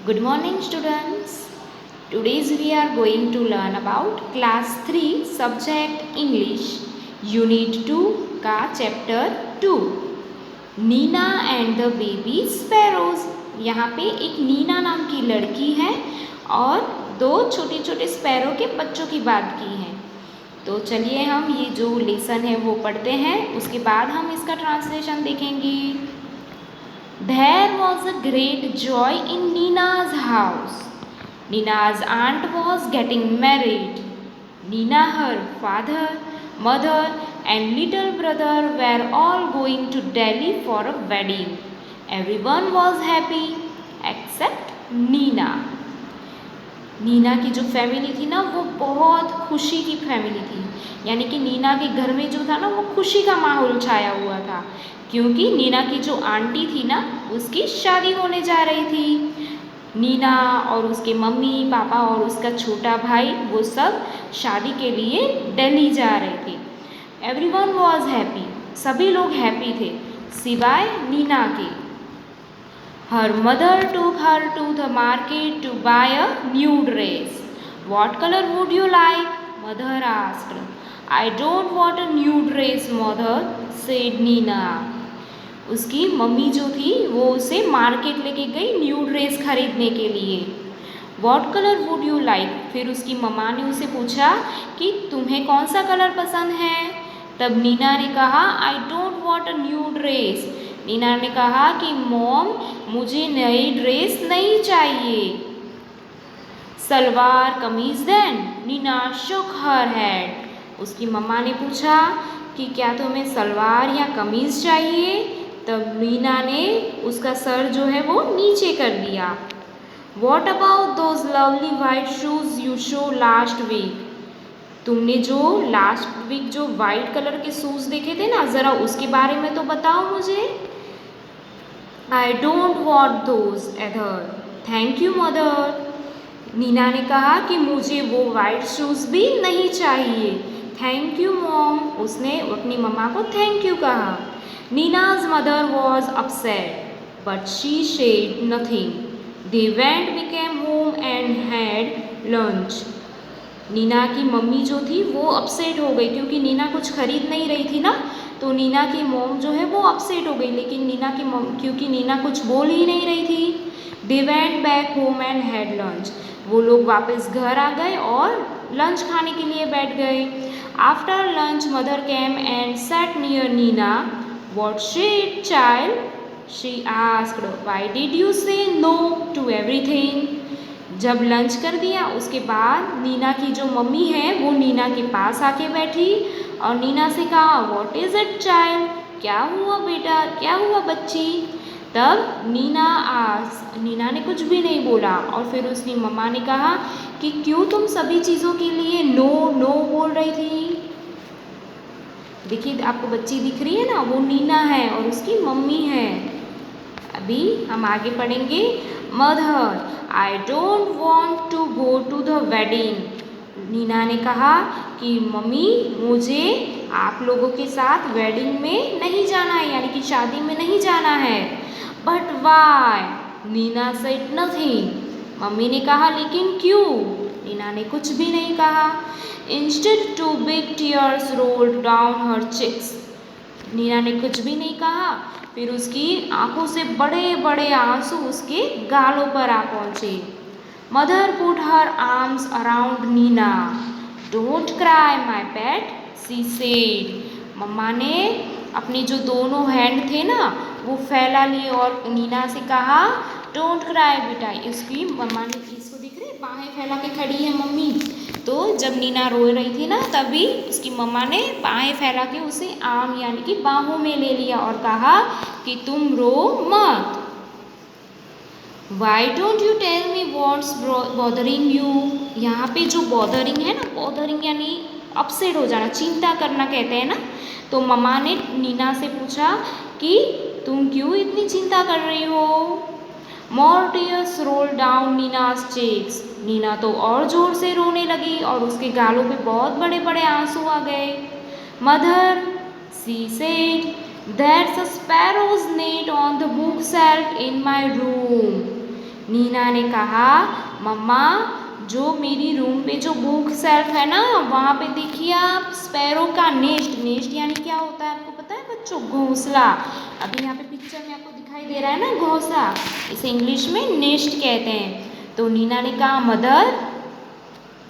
Good morning, students. Today's we are going to learn about class 3 subject English unit 2 का chapter 2 Neena and the baby sparrows। यहाँ पे एक नीना नाम की लड़की है और दो छोटे छोटे स्पैरो के बच्चों की बात की है। तो चलिए हम ये जो लेसन है वो पढ़ते हैं, उसके बाद हम इसका ट्रांसलेशन देखेंगे। There was a great joy in Nina's house. Nina's aunt was getting married. Nina, her father, mother, and little brother were all going to Delhi for a wedding. Everyone was happy except Nina. Neena की जो family थी ना वो बहुत खुशी की family थी, यानी कि नीना के घर में जो था ना वो खुशी का माहौल छाया हुआ था, क्योंकि नीना की जो आंटी थी ना उसकी शादी होने जा रही थी। नीना और उसके मम्मी पापा और उसका छोटा भाई वो सब शादी के लिए दिल्ली जा रहे थे। एवरीवन वॉज हैप्पी, सभी लोग हैप्पी थे सिवाय नीना के। Her mother took her to the market to buy a new dress. What color would you like? Mother asked. I don't want a new dress, mother, said Nina. उसकी mummy जो थी वो उसे मार्केट लेके गई न्यू ड्रेस खरीदने के लिए। What color would you like? फिर उसकी मम्मा ने उसे पूछा कि तुम्हें कौन सा कलर पसंद है। तब नीना ने कहा I don't want a new dress. Neena ने कहा कि मॉम मुझे नई ड्रेस नहीं चाहिए। Salwar kameez then? Neena shook her head. उसकी मम्मा ने पूछा कि क्या तुम्हें सलवार या कमीज चाहिए। तब नीना ने उसका सर जो है वो नीचे कर दिया। What about those lovely white shoes you show last week? तुमने जो लास्ट वीक जो वाइट कलर के शूज़ देखे थे ना, ज़रा उसके बारे में तो बताओ मुझे। I don't want those either. Thank you mother. Neena ने कहा कि मुझे वो वाइट शूज़ भी नहीं चाहिए। थैंक यू मॉम, उसने अपनी मम्मा को थैंक यू कहा। नीना's mother was upset, but she said nothing. They went became home and had lunch. Neena की मम्मी जो थी वो अपसेट हो गई, क्योंकि नीना कुछ खरीद नहीं रही थी ना, तो नीना की मॉम जो है वो अपसेट हो गई। लेकिन नीना की मॉम, क्योंकि नीना कुछ बोल ही नहीं रही थी। They went back home and had lunch. वो लोग वापस घर आ गए और लंच खाने के लिए बैठ गए। After lunch mother came and sat near Neena. What's it child? She asked. Why did you say no to everything? जब लंच कर दिया उसके बाद नीना की जो मम्मी है वो नीना के पास आके बैठी और नीना से कहा व्हाट इज़ इट चाइल्ड? क्या हुआ बेटा, क्या हुआ बच्ची? तब नीना ने कुछ भी नहीं बोला और फिर उसकी मम्मा ने कहा कि क्यों तुम सभी चीज़ों के लिए नो नो बोल रही थी। देखिए आपको बच्ची दिख रही है ना, वो नीना है और उसकी मम्मी है। अभी हम आगे पढ़ेंगे। Mother I don't want to go to the wedding. Neena ने कहा कि मम्मी मुझे आप लोगों के साथ वेडिंग में नहीं जाना है, यानी कि शादी में नहीं जाना है। But why? Neena said nothing. Mummy ने कहा लेकिन क्यों? नीना ने कुछ भी नहीं कहा। Instead two big tears rolled down her cheeks. Neena ने कुछ भी नहीं कहा, फिर उसकी आंखों से बड़े बड़े आंसू उसके गालों पर आ पहुँचे। Mother put her arms around Nina. Don't cry my pet, she said. Mamma ने अपने जो दोनों हैंड थे ना वो फैला लिए और नीना से कहा डोंट क्राई बेटा। इसकी मम्मा ने, इसको दिख रहे बाहें फैला के खड़ी है मम्मी, तो जब नीना रो रही थी ना तभी उसकी मम्मा ने बाहें फैला के उसे आर्म यानी कि बाहों में ले लिया और कहा कि तुम रो मत। Why don't you tell me what's bothering you? यहाँ पे जो bothering है ना, bothering यानी अपसेट हो जाना, चिंता करना कहते हैं ना, तो मम्मा ने नीना से पूछा कि तुम क्यों इतनी चिंता कर रही हो। More tears rolled down Nina's cheeks. Neena तो और ज़ोर से रोने लगी और उसके गालों पे बहुत बड़े बड़े आंसू आ गए। Mother, she said, there's a sparrow's nest on the bookshelf in my room. Neena ने कहा, मम्मा जो मेरी रूम पे जो बुक सेल्फ है ना, वहाँ पे देखिए आप स्पैरो का नेस्ट, नेस्ट यानी क्या होता है आपको पता है बच्चों? घोंसला। अभी यहाँ पे पिक्चर में आपको दिखाई दे रहा है ना घोंसला, इसे इंग्लिश में नेस्ट कहते हैं। तो नीना ने कहा, mother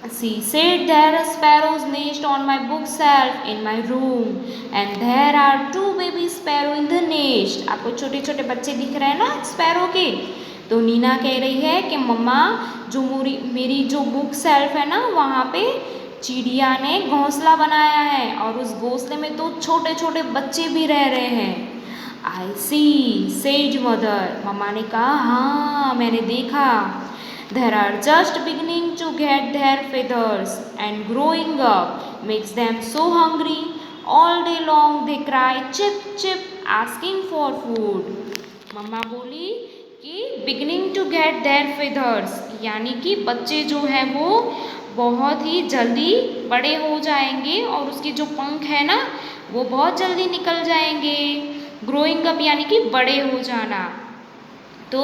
she said there are sparrows nest on my bookshelf in my room and there are two baby sparrow in the nest। आपको छोटे छोटे बच्चे दिख रहे हैं ना स्पैरो के? तो नीना कह रही है कि मम्मा जो मेरी जो बुक सेल्फ है ना, वहाँ पे चिड़िया ने घोंसला बनाया है और उस घोंसले में दो छोटे छोटे बच्चे भी रह रहे हैं। आई सी सेड मदर, मम्मा ने कहा, हाँ मैंने देखा। They are just beginning to get their feathers and growing up makes them so hungry. All day long they cry chip chip asking for food। मम्मा बोली कि beginning to get their feathers यानी कि बच्चे जो हैं वो बहुत ही जल्दी बड़े हो जाएंगे और उसके जो पंख है ना वो बहुत जल्दी निकल जाएंगे। ग्रोइंग अप यानी कि बड़े हो जाना। तो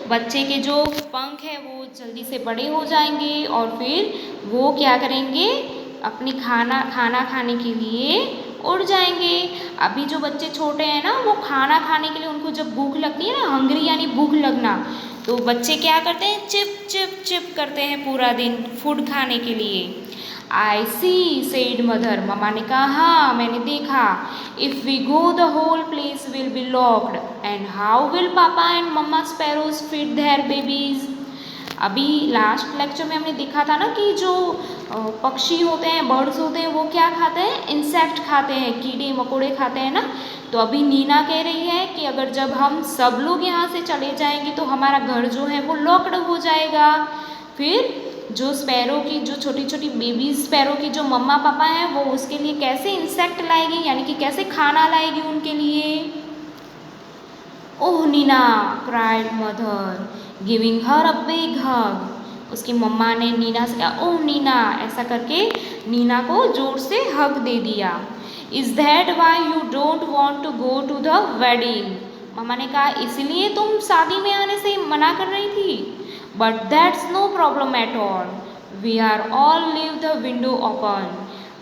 बच्चे के जो पंख है वो जल्दी से बड़े हो जाएंगे और फिर वो क्या करेंगे, अपनी खाना खाने के लिए उड़ जाएंगे। अभी जो बच्चे छोटे हैं ना, वो खाना खाने के लिए उनको जब भूख लगती है ना, हंग्री यानी भूख लगना, तो बच्चे क्या करते हैं, चिप चिप चिप करते हैं पूरा दिन फूड खाने के लिए। आई सी सेड मदर, मम्मा ने कहा, हाँ मैंने देखा। If we go the whole place will be locked and how will papa and mamma sparrows feed their babies. अभी लास्ट लेक्चर में हमने देखा था ना कि जो पक्षी होते हैं, बर्ड्स होते हैं, वो क्या खाते हैं, इंसेक्ट खाते हैं, कीड़े मकोड़े खाते हैं ना। तो अभी नीना कह रही है कि अगर जब हम सब लोग यहाँ से चले जाएंगे तो हमारा घर जो है वो लॉक्ड हो जाएगा। फिर जो स्पैरो की जो छोटी छोटी बेबी स्पैरो की जो मम्मा पापा हैं वो उसके लिए कैसे इंसेक्ट लाएगी, यानी कि कैसे खाना लाएगी उनके लिए। Oh Nina, cried mother giving her a big hug. उसकी मम्मा ने नीना से कहा, ओह नीना, ऐसा करके नीना को जोर से हग दे दिया। Is that why you don't want to go to the wedding. Mamma ने कहा, इसलिए तुम शादी में आने से मना कर रही थी। But that's no problem at all, we are all leave the window open.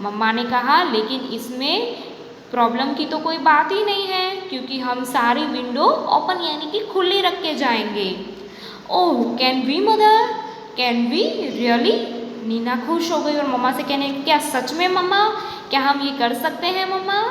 Mamma ने कहा, लेकिन इसमें प्रॉब्लम की तो कोई बात ही नहीं है क्योंकि हम सारी विंडो ओपन यानी कि खुली रख के जाएंगे। Oh can we mother, can we really. Nina खुश हो गई और मम्मा से कहने, क्या सच में मम्मा, क्या हम ये कर सकते हैं mamma.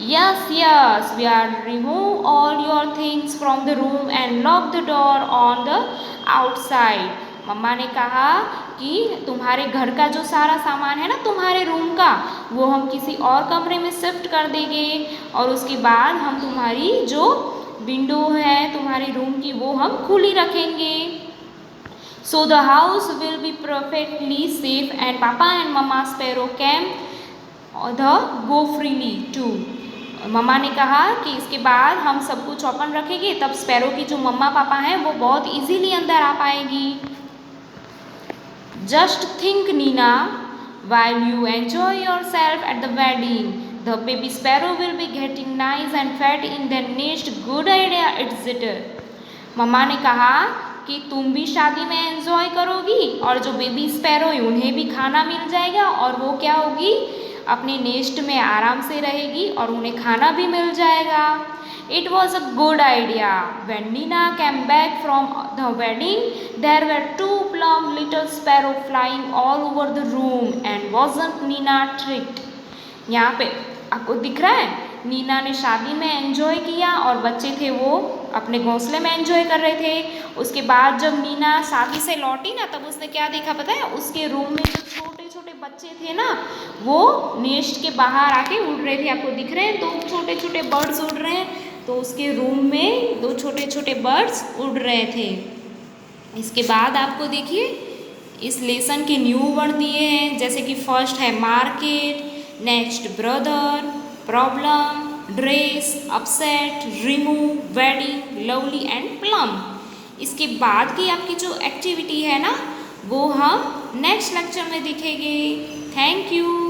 Yes yes, we are remove all your things from the room and lock the door on the outside. Mamma ने कहा कि तुम्हारे घर का जो सारा सामान है ना तुम्हारे रूम का, वो हम किसी और कमरे में शिफ्ट कर देंगे और उसके बाद हम तुम्हारी जो विंडो है तुम्हारे रूम की वो हम खुली रखेंगे। So the house will be perfectly safe and papa and mamma sparrow can the go freely too. Mamma ने कहा कि इसके बाद हम सब कुछ ओपन रखेंगे, तब स्पैरो की जो मम्मा पापा हैं वो बहुत इजीली अंदर आ पाएगी। Just think Neena, while you enjoy yourself at the wedding, the baby sparrow will be getting nice and fat in their nest. Good idea, isn't it? मम्मा ने कहा कि तुम भी शादी में एंजॉय करोगी और जो बेबी स्पैरो है उन्हें भी खाना मिल जाएगा और वो क्या होगी, अपने नेस्ट में आराम से रहेगी और उन्हें खाना भी मिल जाएगा। It was a good idea. When Nina came back from the wedding, there were two plump little sparrows flying all over the room. And wasn't Nina tricked? यहाँ पे आपको दिख रहा है, नीना ने शादी में एंजॉय किया और बच्चे थे वो अपने घोंसले में एंजॉय कर रहे थे। उसके बाद जब नीना शादी से लौटी ना, तब उसने क्या देखा पता है, उसके रूम में जो छोटे छोटे बच्चे थे ना वो नेस्ट के बाहर आके उड़ रहे थे। आपको दिख रहे हैं दो छोटे छोटे बर्ड्स उड़ रहे हैं, तो उसके रूम में दो छोटे छोटे बर्ड्स उड़ रहे थे। इसके बाद आपको देखिए इस लेसन के न्यू वर्ड दिए हैं, जैसे कि फर्स्ट है market, next brother, problem, dress, upset, remove, wedding, lovely and plum. इसके बाद की आपकी जो एक्टिविटी है ना वो हम नेक्स्ट लेक्चर में देखेंगे। Thank you.